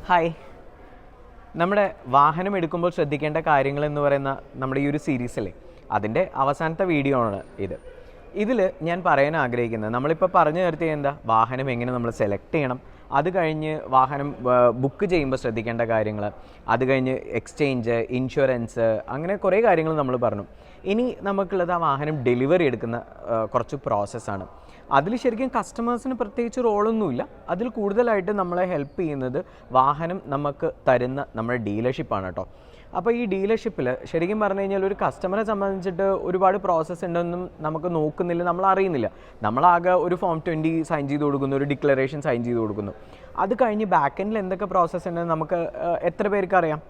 Hi. നമ്മുടെ വാഹനം എടുക്കുമ്പോൾ ശ്രദ്ധിക്കേണ്ട കാര്യങ്ങൾ എന്ന് പറയുന്ന നമ്മുടെ ഈ ഒരു സീരീസിലെ അതിൻ്റെ അവസാനത്തെ വീഡിയോ ആണ് ഇതിൽ ഞാൻ പറയാൻ ആഗ്രഹിക്കുന്നത്, നമ്മളിപ്പോൾ പറഞ്ഞു നിർത്തിയ എന്താ, വാഹനം എങ്ങനെ നമ്മൾ സെലക്ട് ചെയ്യണം, അത് കഴിഞ്ഞ് വാഹനം ബുക്ക് ചെയ്യുമ്പോൾ ശ്രദ്ധിക്കേണ്ട കാര്യങ്ങൾ, അത് കഴിഞ്ഞ് എക്സ്ചേഞ്ച്, ഇൻഷുറൻസ്, അങ്ങനെ കുറേ കാര്യങ്ങൾ നമ്മൾ പറഞ്ഞു. ഇനി നമുക്കുള്ളത് ആ വാഹനം ഡെലിവറി എടുക്കുന്ന കുറച്ച് പ്രോസസ്സാണ്. അതിൽ ശരിക്കും കസ്റ്റമേഴ്സിന് പ്രത്യേകിച്ച് റോളൊന്നുമില്ല. അതിൽ കൂടുതലായിട്ട് നമ്മളെ ഹെൽപ്പ് ചെയ്യുന്നത് വാഹനം നമുക്ക് തരുന്ന നമ്മുടെ ഡീലർഷിപ്പാണ് കേട്ടോ. അപ്പോൾ ഈ ഡീലർഷിപ്പിൽ ശരിക്കും പറഞ്ഞു കഴിഞ്ഞാൽ ഒരു കസ്റ്റമറെ സംബന്ധിച്ചിട്ട് ഒരുപാട് പ്രോസസ്സ് ഉണ്ടെന്നും നമുക്ക് നോക്കുന്നില്ല, നമ്മൾ അറിയുന്നില്ല. നമ്മളാകെ ഒരു ഫോം 20 സൈൻ ചെയ്ത് കൊടുക്കുന്നു, ഒരു ഡിക്ലറേഷൻ സൈൻ ചെയ്ത് കൊടുക്കുന്നു. അത് കഴിഞ്ഞ് ബാക്ക് എൻഡിൽ എന്തൊക്കെ പ്രോസസ്സ് ഉണ്ടെന്ന് നമുക്ക് എത്ര പേർക്ക് അറിയാം?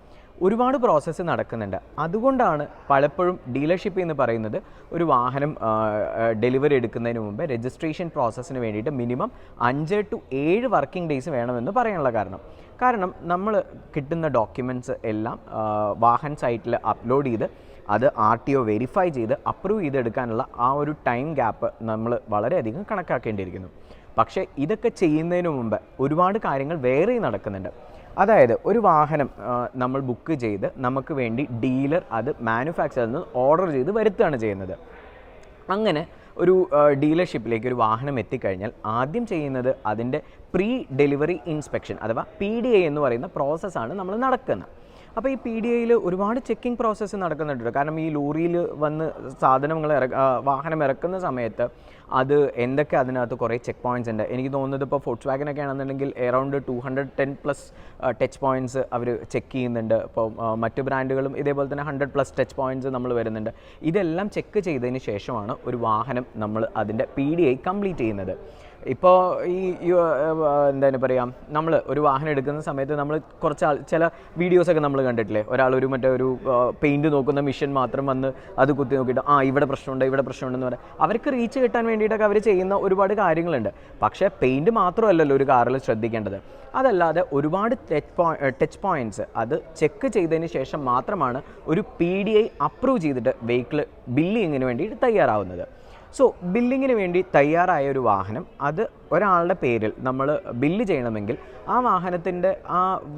ഒരുപാട് പ്രോസസ്സ് നടക്കുന്നുണ്ട്. അതുകൊണ്ടാണ് പലപ്പോഴും ഡീലർഷിപ്പ് എന്ന് പറയുന്നത് ഒരു വാഹനം ഡെലിവറി എടുക്കുന്നതിന് മുമ്പ് രജിസ്ട്രേഷൻ പ്രോസസ്സിന് വേണ്ടിയിട്ട് മിനിമം 5 to 7 വർക്കിംഗ് ഡേയ്സ് വേണമെന്ന് പറയാനുള്ള കാരണം നമ്മൾ കിട്ടുന്ന ഡോക്യുമെൻറ്റ്സ് എല്ലാം വാഹൻ സൈറ്റിൽ അപ്ലോഡ് ചെയ്ത് അത് RTO വെരിഫൈ ചെയ്ത് അപ്രൂവ് ചെയ്തെടുക്കാനുള്ള ആ ഒരു ടൈം ഗ്യാപ്പ് നമ്മൾ വളരെയധികം കണക്കാക്കേണ്ടിയിരിക്കുന്നു. പക്ഷേ ഇതൊക്കെ ചെയ്യുന്നതിന് മുമ്പ് ഒരുപാട് കാര്യങ്ങൾ വേറെ നടക്കുന്നുണ്ട്. അതായത് ഒരു വാഹനം നമ്മൾ ബുക്ക് ചെയ്ത് നമുക്ക് വേണ്ടി ഡീലർ അത് മാനുഫാക്ചറിൽ നിന്ന് ഓർഡർ ചെയ്ത് വരുത്തുകയാണ് ചെയ്യുന്നത്. അങ്ങനെ ഒരു ഡീലർഷിപ്പിലേക്ക് ഒരു വാഹനം എത്തിക്കഴിഞ്ഞാൽ ആദ്യം ചെയ്യുന്നത് അതിൻ്റെ പ്രീ ഡെലിവറി ഇൻസ്പെക്ഷൻ അഥവാ PDI എന്ന് പറയുന്ന പ്രോസസ്സാണ് നമ്മൾ നടക്കുന്നത്. അപ്പോൾ ഈ PDIയിൽ ഒരുപാട് ചെക്കിംഗ് പ്രോസസ്സ് നടക്കുന്നുണ്ട്. കാരണം ഈ ലോറിയിൽ വന്ന് സാധനങ്ങൾ വാഹനം ഇറക്കുന്ന സമയത്ത് അത് എന്തൊക്കെ അതിനകത്ത് കുറേ ചെക്ക് പോയിൻറ്റ്സ് ഉണ്ട്. എനിക്ക് തോന്നുന്നത് ഇപ്പോൾ ഫോക്സ്വാഗനൊക്കെ ആണെന്നുണ്ടെങ്കിൽ അറൗണ്ട് 210+ ടച്ച് പോയിൻറ്റ്സ് അവർ ചെക്ക് ചെയ്യുന്നുണ്ട്. ഇപ്പോൾ മറ്റു ബ്രാൻഡുകളും ഇതേപോലെ തന്നെ 100+ ടച്ച് പോയിൻറ്റ്സ് നമ്മൾ വരുന്നുണ്ട്. ഇതെല്ലാം ചെക്ക് ചെയ്തതിന് ശേഷമാണ് ഒരു വാഹനം നമ്മൾ അതിൻ്റെ PDI കംപ്ലീറ്റ് ചെയ്യുന്നത്. ഇപ്പോൾ എന്താണ് പറയുക, നമ്മൾ ഒരു വാഹനം എടുക്കുന്ന സമയത്ത് നമ്മൾ ചില വീഡിയോസൊക്കെ നമ്മൾ കണ്ടിട്ടില്ലേ, ഒരാൾ ഒരു പെയിൻറ്റ് നോക്കുന്ന മിഷൻ മാത്രം വന്ന് അത് കുത്തി നോക്കിയിട്ട് ഇവിടെ പ്രശ്നമുണ്ടെന്ന് പറയാം. അവർക്ക് റീച്ച് കിട്ടാൻ വേണ്ടിയിട്ടൊക്കെ അവർ ചെയ്യുന്ന ഒരുപാട് കാര്യങ്ങളുണ്ട്. പക്ഷേ പെയിൻറ്റ് മാത്രമല്ലല്ലോ ഒരു കാറിൽ ശ്രദ്ധിക്കേണ്ടത്. അതല്ലാതെ ഒരുപാട് ടച്ച് പോയിൻറ്റ്സ് അത് ചെക്ക് ചെയ്തതിന് ശേഷം മാത്രമാണ് ഒരു PDI അപ്രൂവ് ചെയ്തിട്ട് വെഹിക്കിൾ ബില്ലിങ്ങിന് വേണ്ടിയിട്ട് തയ്യാറാവുന്നത്. സോ ബില്ലിങ്ങിന് വേണ്ടി തയ്യാറായ ഒരു വാഹനം അത് ഒരാളുടെ പേരിൽ നമ്മൾ ബില്ല് ചെയ്യണമെങ്കിൽ ആ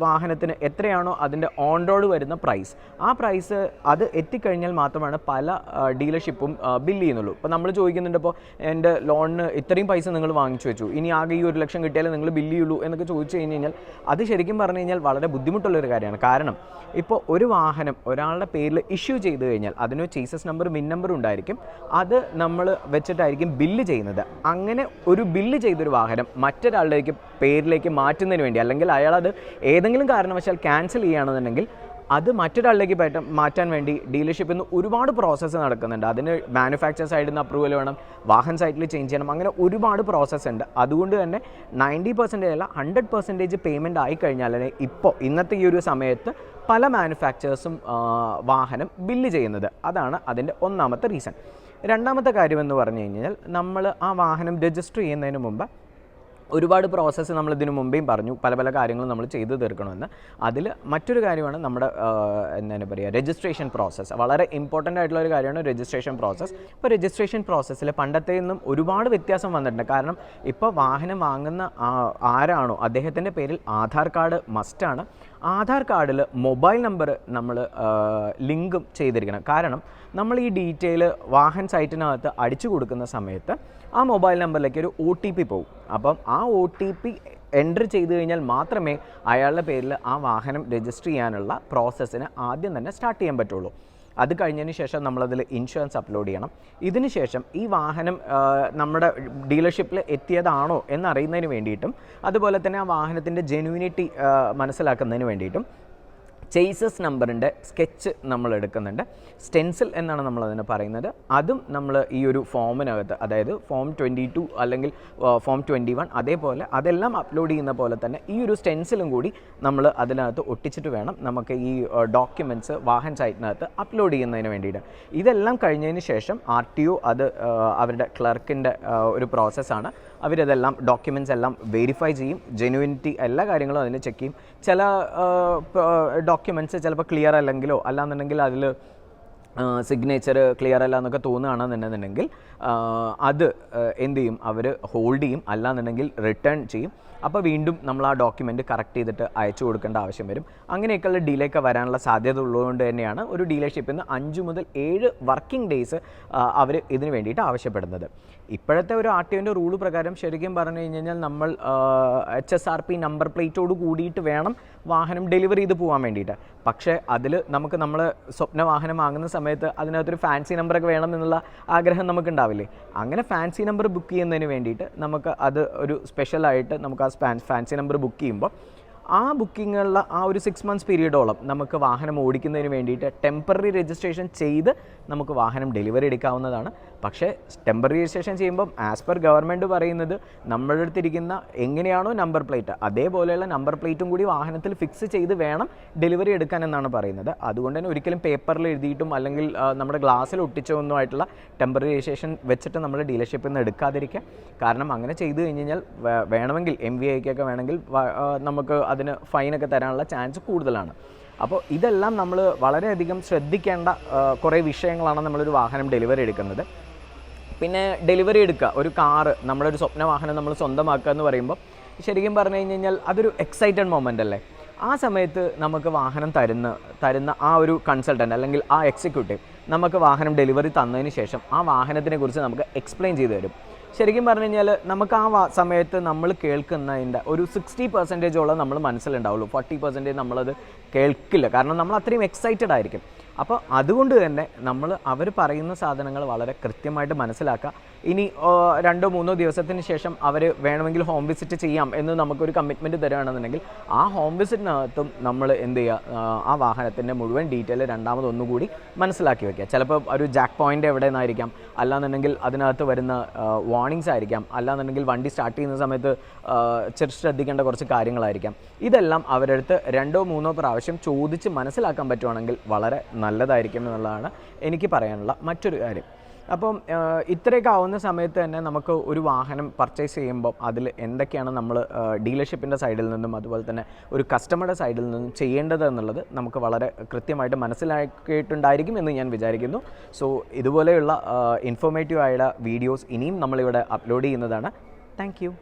വാഹനത്തിന് എത്രയാണോ അതിൻ്റെ ഓൺ റോഡ് വരുന്ന പ്രൈസ്, ആ പ്രൈസ് അത് എത്തിക്കഴിഞ്ഞാൽ മാത്രമാണ് പല ഡീലർഷിപ്പും ബില്ല് ചെയ്യുന്നുള്ളൂ. ഇപ്പോൾ നമ്മൾ ചോദിക്കുന്നുണ്ട്, ഇപ്പോൾ എൻ്റെ ലോണിന് ഇത്രയും പൈസ നിങ്ങൾ വാങ്ങിച്ചു വെച്ചു, ഇനി ആകെ ഈ 1 ലക്ഷം കിട്ടിയാലേ നിങ്ങൾ ബില്ല് ചെയ്യുള്ളൂ എന്നൊക്കെ ചോദിച്ചു കഴിഞ്ഞാൽ അത് ശരിക്കും പറഞ്ഞു കഴിഞ്ഞാൽ വളരെ ബുദ്ധിമുട്ടുള്ളൊരു കാര്യമാണ്. കാരണം ഇപ്പോൾ ഒരു വാഹനം ഒരാളുടെ പേരിൽ ഇഷ്യൂ ചെയ്ത് കഴിഞ്ഞാൽ അതിന് ചേസസ് നമ്പർ, മിൻ നമ്പർ ഉണ്ടായിരിക്കും. അത് നമ്മൾ വെച്ചിട്ടായിരിക്കും ബില്ല് ചെയ്യുന്നത്. അങ്ങനെ ഒരു ബില്ല് ചെയ്തൊരു വാഹനം മറ്റൊരാളുടെ പേരിലേക്ക് മാറ്റുന്നതിന് വേണ്ടി, അല്ലെങ്കിൽ അയാളത് ഏതെങ്കിലും കാരണവശാൽ ക്യാൻസൽ ചെയ്യുകയാണെന്നുണ്ടെങ്കിൽ അത് മറ്റൊരാളിലേക്ക് മാറ്റാൻ വേണ്ടി ഡീലർഷിപ്പിൽ നിന്ന് ഒരുപാട് പ്രോസസ്സ് നടക്കുന്നുണ്ട്. അതിന് മാനുഫാക്ചർ സൈഡിൽ നിന്ന് അപ്രൂവൽ വേണം, വാഹൻ സൈറ്റിൽ ചേഞ്ച് ചെയ്യണം, അങ്ങനെ ഒരുപാട് പ്രോസസ്സ് ഉണ്ട്. അതുകൊണ്ട് തന്നെ 90% അല്ല 100% പേയ്മെൻറ്റ് ആയിക്കഴിഞ്ഞാൽ ഇന്നത്തെ ഈ ഒരു സമയത്ത് പല മാനുഫാക്ചേഴ്സും വാഹനം ബില്ല് ചെയ്യുന്നത്. അതാണ് അതിൻ്റെ ഒന്നാമത്തെ റീസൺ. രണ്ടാമത്തെ കാര്യമെന്ന് പറഞ്ഞു കഴിഞ്ഞാൽ നമ്മൾ ആ വാഹനം രജിസ്റ്റർ ചെയ്യുന്നതിന് മുമ്പ് ഒരുപാട് പ്രോസസ്സ് നമ്മൾ ഇതിനു മുമ്പേയും പറഞ്ഞു, പല കാര്യങ്ങളും നമ്മൾ ചെയ്തു തീർക്കണമെന്ന്. അതിൽ മറ്റൊരു കാര്യമാണ് നമ്മുടെ എന്താണ് പറയുക, രജിസ്ട്രേഷൻ പ്രോസസ്സ്. വളരെ ഇമ്പോർട്ടൻ്റ് ആയിട്ടുള്ള ഒരു കാര്യമാണ് രജിസ്ട്രേഷൻ പ്രോസസ്സ്. ഇപ്പോൾ രജിസ്ട്രേഷൻ പ്രോസസ്സിൽ പണ്ടത്തെ നിന്നും ഒരുപാട് വ്യത്യാസം വന്നിട്ടുണ്ട്. കാരണം ഇപ്പോൾ വാഹനം വാങ്ങുന്ന ആരാണോ അദ്ദേഹത്തിൻ്റെ പേരിൽ ആധാർ കാർഡ് മസ്റ്റാണ്. ആധാർ കാർഡിൽ മൊബൈൽ നമ്പർ നമ്മൾ ലിങ്കും ചെയ്തിരിക്കണം. കാരണം നമ്മൾ ഈ ഡീറ്റെയിൽ വാഹൻ സൈറ്റിനകത്ത് അടിച്ചു കൊടുക്കുന്ന സമയത്ത് ആ മൊബൈൽ നമ്പറിലേക്ക് ഒരു OTP പോകും. അപ്പം ആ OTP എൻറ്റർ ചെയ്ത് കഴിഞ്ഞാൽ മാത്രമേ അയാളുടെ പേരിൽ ആ വാഹനം രജിസ്റ്റർ ചെയ്യാനുള്ള പ്രോസസ്സിന് ആദ്യം തന്നെ സ്റ്റാർട്ട് ചെയ്യാൻ പറ്റുള്ളൂ. അത് കഴിഞ്ഞതിന് ശേഷം നമ്മളതിൽ ഇൻഷുറൻസ് അപ്ലോഡ് ചെയ്യണം. ഇതിന് ശേഷം ഈ വാഹനം നമ്മുടെ ഡീലർഷിപ്പിൽ എത്തിയതാണോ എന്നറിയുന്നതിന് വേണ്ടിയിട്ടും അതുപോലെ തന്നെ ആ വാഹനത്തിൻ്റെ ജെന്യൂനിറ്റി മനസ്സിലാക്കുന്നതിന് വേണ്ടിയിട്ടും ചേസസ് നമ്പറിൻ്റെ സ്കെച്ച് നമ്മൾ എടുക്കുന്നുണ്ട്. സ്റ്റെൻസിൽ എന്നാണ് നമ്മളതിന് പറയുന്നത്. അതും നമ്മൾ ഈ ഒരു ഫോമിനകത്ത്, അതായത് ഫോം 22 അല്ലെങ്കിൽ ഫോം 21 അതേപോലെ അതെല്ലാം അപ്ലോഡ് ചെയ്യുന്ന പോലെ തന്നെ ഈ ഒരു സ്റ്റെൻസിലും കൂടി നമ്മൾ അതിനകത്ത് ഒട്ടിച്ചിട്ട് വേണം നമുക്ക് ഈ ഡോക്യുമെൻറ്റ്സ് വാഹൻ സൈറ്റിനകത്ത് അപ്ലോഡ് ചെയ്യുന്നതിന് വേണ്ടിയിട്ട്. ഇതെല്ലാം കഴിഞ്ഞതിന് ശേഷം RTO അത് അവരുടെ ക്ലർക്കിൻ്റെ ഒരു പ്രോസസ്സാണ്. അവരതെല്ലാം ഡോക്യുമെൻറ്റ്സ് എല്ലാം വെരിഫൈ ചെയ്യും, ജെന്യൂനിറ്റി എല്ലാ കാര്യങ്ങളും അതിന് ചെക്ക് ചെയ്യും. ചില ഡോക്യുമെൻറ്റ്സ് ചിലപ്പോൾ ക്ലിയർ അല്ലെങ്കിലോ അല്ലാന്നുണ്ടെങ്കിൽ അതിൽ സിഗ്നേച്ചർ ക്ലിയർ അല്ല എന്നൊക്കെ തോന്നുകയാണെന്നുണ്ടെങ്കിൽ അത് എന്ത് ചെയ്യും, അവർ ഹോൾഡ് ചെയ്യും, അല്ലാന്നുണ്ടെങ്കിൽ റിട്ടേൺ ചെയ്യും. അപ്പോൾ വീണ്ടും നമ്മൾ ആ ഡോക്യുമെൻറ്റ് കറക്റ്റ് ചെയ്തിട്ട് അയച്ചു കൊടുക്കേണ്ട ആവശ്യം വരും. അങ്ങനെയൊക്കെയുള്ള ഡിലേ ഒക്കെ വരാനുള്ള സാധ്യത ഉള്ളതുകൊണ്ട് തന്നെയാണ് ഒരു ഡീലർഷിപ്പിൽ നിന്ന് 5 മുതൽ 7 വർക്കിംഗ് ഡേയ്സ് അവർ ഇതിന് വേണ്ടിയിട്ട് ആവശ്യപ്പെടുന്നത്. ഇപ്പോഴത്തെ ഒരു ആർ ടി ഒൻ്റെ റൂൾ പ്രകാരം ശരിക്കും പറഞ്ഞു കഴിഞ്ഞാൽ നമ്മൾ HSRP നമ്പർ പ്ലേറ്റോട് കൂടിയിട്ട് വേണം വാഹനം ഡെലിവറി ചെയ്ത് പോകാൻ വേണ്ടിയിട്ട്. പക്ഷേ അതിൽ നമുക്ക് നമ്മൾ സ്വപ്ന വാഹനം വാങ്ങുന്ന സമയത്ത് അതിനകത്തൊരു ഫാൻസി നമ്പറൊക്കെ വേണം എന്നുള്ള ആഗ്രഹം നമുക്കുണ്ടാവില്ലേ. അങ്ങനെ ഫാൻസി നമ്പർ ബുക്ക് ചെയ്യുന്നതിന് വേണ്ടിയിട്ട് നമുക്ക് അത് ഒരു സ്പെഷ്യലായിട്ട് നമുക്ക് ആ ഫാൻസി നമ്പർ ബുക്ക് ചെയ്യുമ്പോൾ ആ ബുക്കിങ്ങുള്ള ആ ഒരു 6 months പീരീഡോളം നമുക്ക് വാഹനം ഓടിക്കുന്നതിന് വേണ്ടിയിട്ട് ടെമ്പററി രജിസ്ട്രേഷൻ ചെയ്ത് നമുക്ക് വാഹനം ഡെലിവറി എടുക്കാവുന്നതാണ്. പക്ഷേ ടെമ്പററി രജിസ്ട്രേഷൻ ചെയ്യുമ്പം ആസ് പെർ ഗവൺമെൻറ് പറയുന്നത് നമ്മളുടെ അടുത്തിരിക്കുന്ന എങ്ങനെയാണോ നമ്പർ പ്ലേറ്റ് അതേപോലെയുള്ള നമ്പർ പ്ലേറ്റും കൂടി വാഹനത്തിൽ ഫിക്സ് ചെയ്ത് വേണം ഡെലിവറി എടുക്കാൻ എന്നാണ് പറയുന്നത്. അതുകൊണ്ട് തന്നെ ഒരിക്കലും പേപ്പറിൽ എഴുതിയിട്ടും അല്ലെങ്കിൽ നമ്മുടെ ഗ്ലാസ്സിൽ ഒട്ടിച്ചൊന്നുമായിട്ടുള്ള ടെമ്പററി രജിസ്ട്രേഷൻ വെച്ചിട്ട് നമ്മൾ ഡീലർഷിപ്പിൽ നിന്ന് എടുക്കാതിരിക്കുക. കാരണം അങ്ങനെ ചെയ്തു കഴിഞ്ഞ് കഴിഞ്ഞാൽ വേണമെങ്കിൽ MVIക്കൊക്കെ വേണമെങ്കിൽ നമുക്ക് അതിന് ഫൈനൊക്കെ തരാനുള്ള ചാൻസ് കൂടുതലാണ്. അപ്പോൾ ഇതെല്ലാം നമ്മൾ വളരെയധികം ശ്രദ്ധിക്കേണ്ട കുറേ വിഷയങ്ങളാണ് നമ്മളൊരു വാഹനം ഡെലിവറി എടുക്കുന്നത്. പിന്നെ ഡെലിവറി എടുക്കുക, ഒരു കാറ്, നമ്മളൊരു സ്വപ്ന വാഹനം നമ്മൾ സ്വന്തമാക്കുക എന്ന് പറയുമ്പോൾ ശരിക്കും പറഞ്ഞു കഴിഞ്ഞാൽ അതൊരു എക്സൈറ്റഡ് മൊമെൻ്റ് അല്ലേ. ആ സമയത്ത് നമുക്ക് വാഹനം തരുന്ന ആ ഒരു കൺസൾട്ടൻ്റ് അല്ലെങ്കിൽ ആ എക്സിക്യൂട്ടീവ് നമുക്ക് വാഹനം ഡെലിവറി തന്നതിന് ശേഷം ആ വാഹനത്തിനെ കുറിച്ച് നമുക്ക് എക്സ്പ്ലെയിൻ ചെയ്തു തരും. ശരിക്കും പറഞ്ഞു കഴിഞ്ഞാൽ നമുക്ക് ആ സമയത്ത് നമ്മൾ കേൾക്കുന്നതിൻ്റെ ഒരു 60% നമ്മൾ മനസ്സിലുണ്ടാവുള്ളൂ. 40% നമ്മളത് കേൾക്കില്ല, കാരണം നമ്മൾ അത്രയും എക്സൈറ്റഡ് ആയിരിക്കും. അപ്പോൾ അതുകൊണ്ട് തന്നെ നമ്മൾ അവർ പറയുന്ന സാധനങ്ങൾ വളരെ കൃത്യമായിട്ട് മനസ്സിലാക്കുക. ഇനി 2-3 ദിവസത്തിന് ശേഷം അവർ വേണമെങ്കിൽ ഹോം വിസിറ്റ് ചെയ്യാം എന്ന് നമുക്കൊരു കമ്മിറ്റ്മെൻറ്റ് തരികയാണെന്നുണ്ടെങ്കിൽ ആ ഹോം വിസിറ്റിനകത്തും നമ്മൾ എന്ത് ചെയ്യുക, ആ വാഹനത്തിൻ്റെ മുഴുവൻ ഡീറ്റെയിൽ രണ്ടാമതൊന്നുകൂടി മനസ്സിലാക്കി വയ്ക്കുക. ചിലപ്പോൾ ഒരു ജാക്ക് പോയിൻ്റ് എവിടെ നിന്നായിരിക്കാം, അല്ലാന്നുണ്ടെങ്കിൽ അതിനകത്ത് വരുന്ന വാർണിങ്സ് ആയിരിക്കാം, അല്ലാന്നുണ്ടെങ്കിൽ വണ്ടി സ്റ്റാർട്ട് ചെയ്യുന്ന സമയത്ത് ശ്രദ്ധിക്കേണ്ട കുറച്ച് കാര്യങ്ങളായിരിക്കാം. ഇതെല്ലാം അവരടുത്ത് 2-3 പ്രാവശ്യം ചോദിച്ച് മനസ്സിലാക്കാൻ പറ്റുവാണെങ്കിൽ വളരെ നല്ലതായിരിക്കും എന്നുള്ളതാണ് എനിക്ക് പറയാനുള്ള മറ്റൊരു കാര്യം. അപ്പം ഇത്രയൊക്കെ ആവുന്ന സമയത്ത് തന്നെ നമുക്ക് ഒരു വാഹനം പർച്ചേസ് ചെയ്യുമ്പോൾ അതിൽ എന്തൊക്കെയാണ് നമ്മൾ ഡീലർഷിപ്പിൻ്റെ സൈഡിൽ നിന്നും അതുപോലെ തന്നെ ഒരു കസ്റ്റമറുടെ സൈഡിൽ നിന്നും ചെയ്യേണ്ടത് എന്നുള്ളത് നമുക്ക് വളരെ കൃത്യമായിട്ട് മനസ്സിലാക്കിയിട്ടുണ്ടായിരിക്കും എന്ന് ഞാൻ വിചാരിക്കുന്നു. സോ ഇതുപോലെയുള്ള ഇൻഫോർമേറ്റീവ് ആയ വീഡിയോസ് ഇനിയും നമ്മളിവിടെ അപ്ലോഡ് ചെയ്യുന്നതാണ്. Thank you.